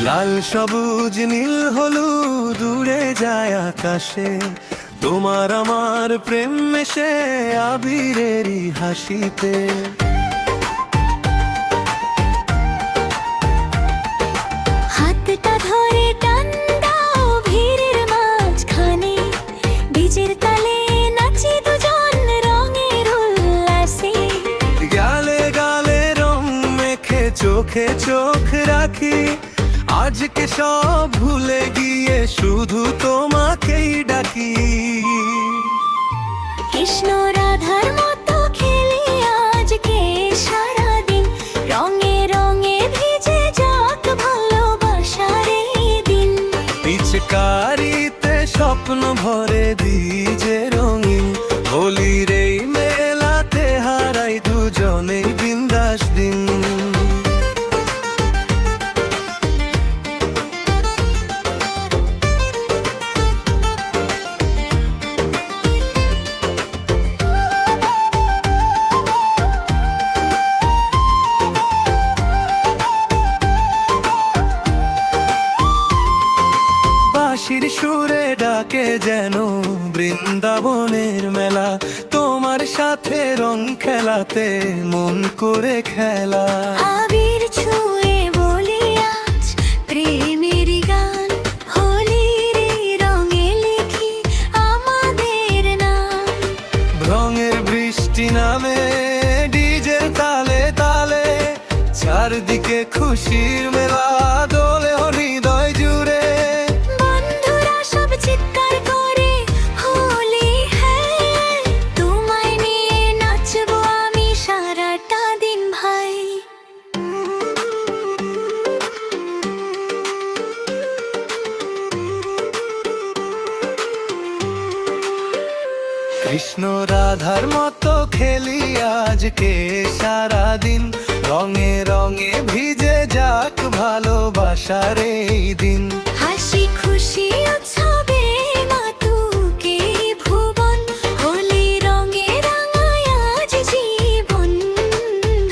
লাল সবুজ নীল হলুদ উড়ে যায় আকাশে, তোমার আমার প্রেম মেশে আবিরেরই হাসিতে। হাতটা ধরে টান দাও ভিড়ের মাঝখানে, বীজের তালে নাচি দুজন রঙের উল্লাসে। গালে গালে রং মেখে চোখে চোখ রাখি, আজকে সব ভুলে গিয়ে শুধু তোমাকেই ডাকি। কৃষ্ণ রাধার মতো খেলি আজকে সারাদিন, রঙে রঙে ভিজে যাক ভালোবাসার এই দিন। পিচকারিতে স্বপ্ন ভরে দিজে রঙিন, হোলির এই মেলাতে হারাই দুজনেই বিন্দাস দিন। বাঁশির সুরে ডাকে যেন বৃন্দাবনের মেলা, তোমার সাথে রং খেলাতে মন করে খেলা। আবির ছুঁয়ে বলি আজ প্রেমের গান, হোলির এই রঙে লিখি আমাদের নাম। রঙের বৃষ্টি নামে ডিজের তালে তালে, চারদিকে খুশির মেলা দোলে হৃদয় জুড়ে। বন্ধুরা সব চিৎকার করে হোলি হ্যায়, তোমায় নিয়ে নাচবো আমি সারাটা দিন ভাই। কৃষ্ণ রাধার মতো খেলি আজকে সারাদিন, রঙে রঙে ভিজে যাক ভালোবাসার এই দিন। হাসি খুশি উৎসবে মাতুকে ভুবন, হোলি রঙে রাঙায় আজ জীবন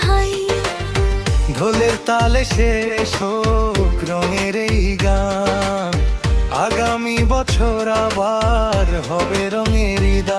হাই। ঢোলের তালে শেষ হোক রঙের এই গান, আগামী বছর আবার হবে রঙের ঈদ।